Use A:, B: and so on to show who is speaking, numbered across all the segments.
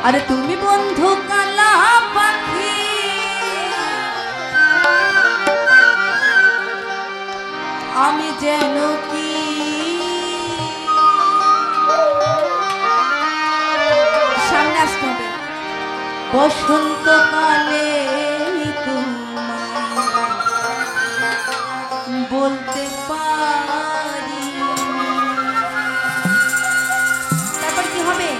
A: আরে তুমি বন্ধু কালা পাখি, আমি যেন কি সামনে আসতে হবে। বসন্তকালে তোমায় বলতে পারি, তারপর কি হবে?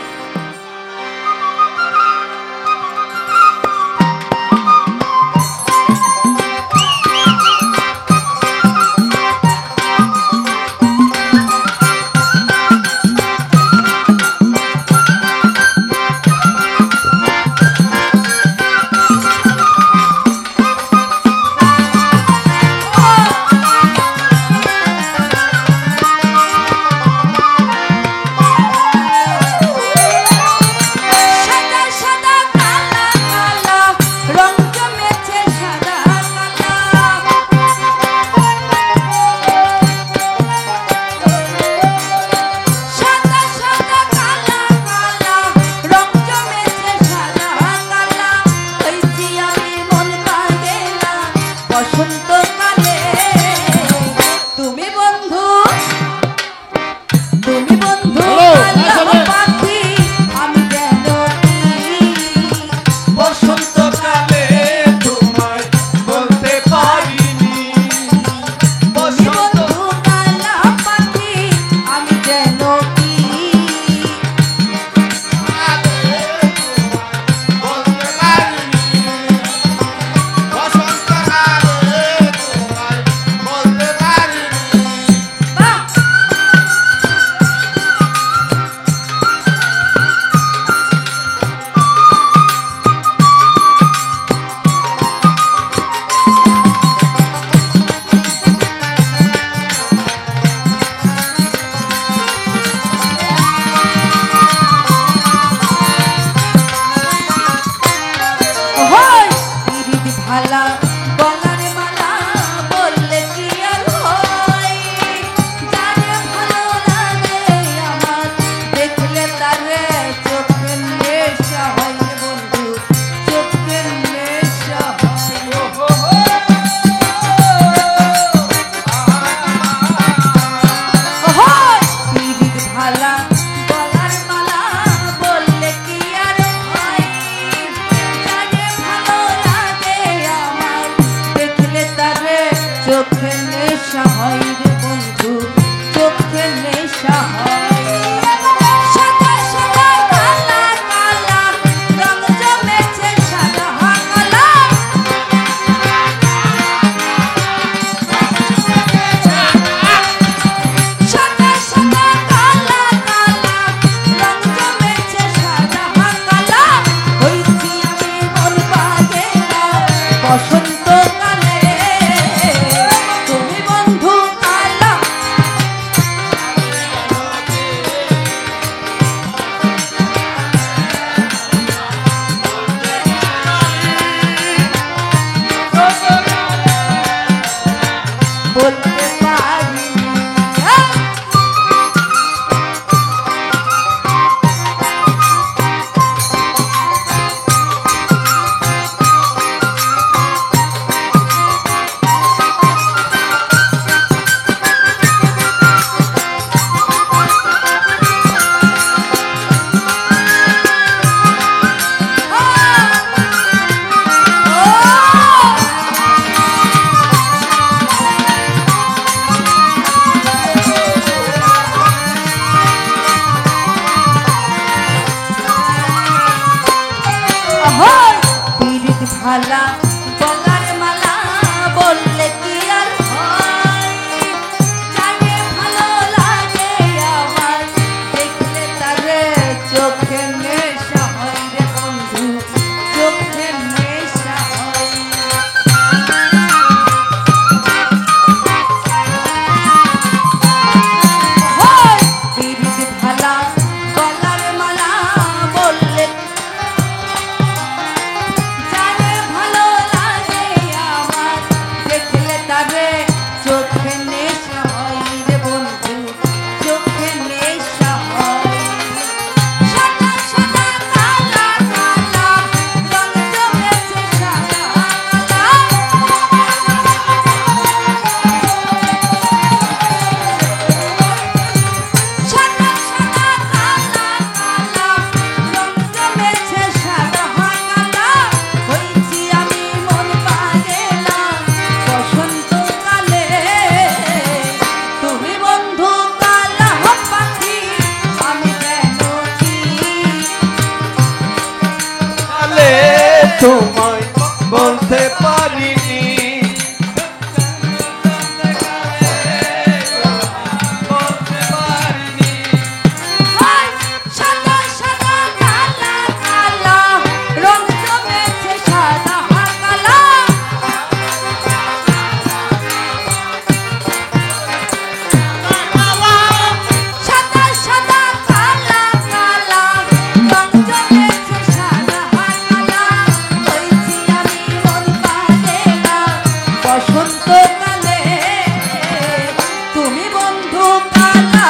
A: ভালা গলার মালা বললে কি আর হয়, জানে ভালো লাগে আমার দেখলে তারে চোখে নেশা হয় রে বন্ধু, চোখে নেশা হয়। পিরিত ভালা গলার মালা বললে জানে ভালো লাগে
B: তোমায় বলতে পারিনি। বলতে পারিনি।
A: হায় সাদা সাদা কালা কালা রং জমেছে সাদা কালা সাদা সাদা কালা কালা রং জমেছে সাদা কালা হইছি আমি মন পারে না বসন্তকালে তুমি বন্ধু কালা